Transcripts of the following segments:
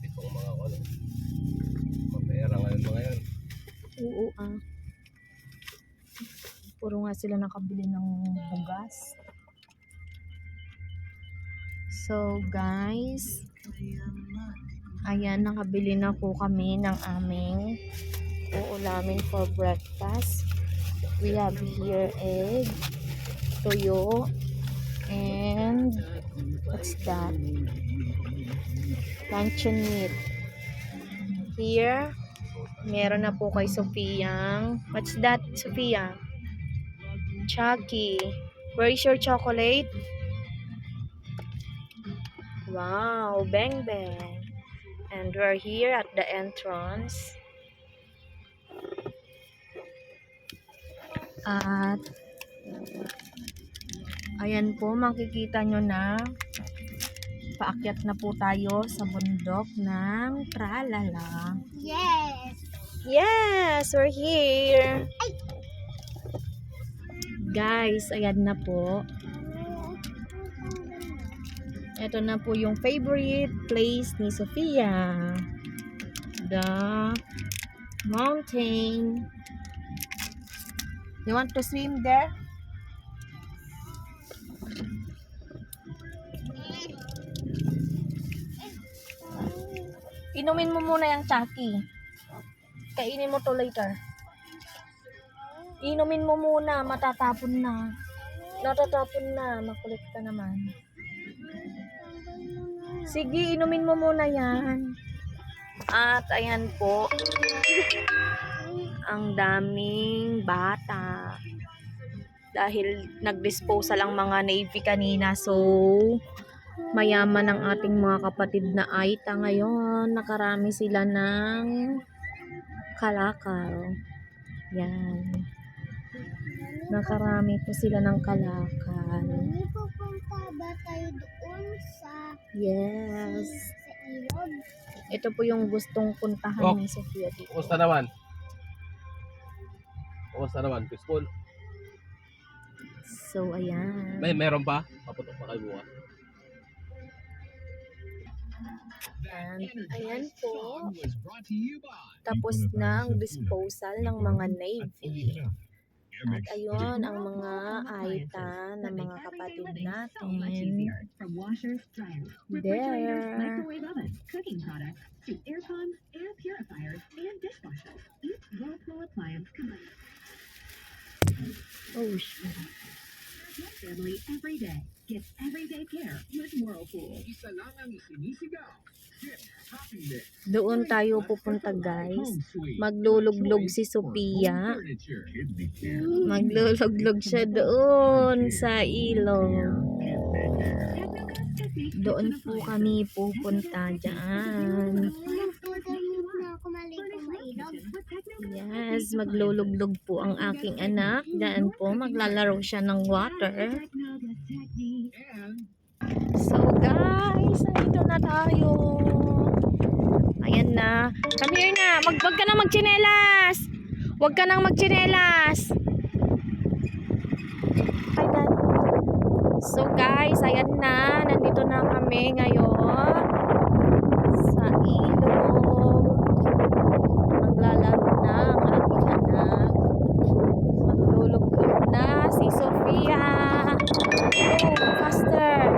Pitong mga ano. Mapera ngayon mga yan. Oo Puro nga sila nakabili ng bugas. So guys, ayan, nakabili na po kami ng aming uulamin for breakfast. We have here egg, toyo, and what's that? Luncheon meat. Here, meron na po kay Sofiyang, what's that, Sofia? Chucky. Where is your chocolate? Wow, bang bang. And we're here at the entrance. At ayan po, makikita nyo na paakyat na po tayo sa bundok ng Tralala. Yes! Yes, we're here. Guys, ayan na po. Ito na po yung favorite place ni Sofia. The mountain. You want to swim there? Inumin mo muna yung Chucky. Kainin mo to later. Inumin mo muna, matatapon na. Natatapon na, makulit ka naman. Sige, inumin mo muna yan. At ayan po, ang daming bata. Dahil nag-disposal ang mga Navy kanina, so mayaman ang ating mga kapatid na Aita ngayon. Nakarami sila ng kalakal. Yan. Nakarami po sila ng kalakal. Hindi pupunta ba tayo doon sa... Yes. Sa ilog? Ito po yung gustong puntahan ni Sofia dito. Kumusta naman? Kumusta naman? Peaceful? So, ayan. Meron pa? Paputok pa kayo bukas. And, ayan po. Tapos na ang disposal ng mga Navy. At ayun ang mga Aita ng mga kapatid natin. There. Cooking products to air pumps, air purifiers, and dishwashers. Each Whirlpool appliance combines. Oh, shit. Your family every day gets everyday care with Whirlpool. Isa lang ang isinisigaw. Doon tayo pupunta, guys. Magluluglog si Sofia. Magluluglog siya doon sa ilog. Doon po kami pupunta dyan. Yes, magluluglog po ang aking anak. Daan po, maglalaro siya ng water. So guys, nandito na tayo. Ayan na. Come here na. Wag ka nang magtsinelas. Wag ka nang magtsinelas. Ayan. So guys, ayan na. Nandito na kami ngayon sa ilog. Maglalaro na ang aking anak. Magluluglog na si Sofia. Go, faster.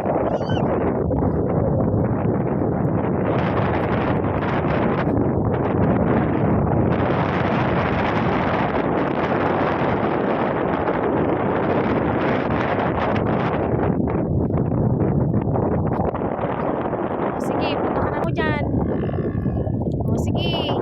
Sige, punta ka na mo dyan. O, sige.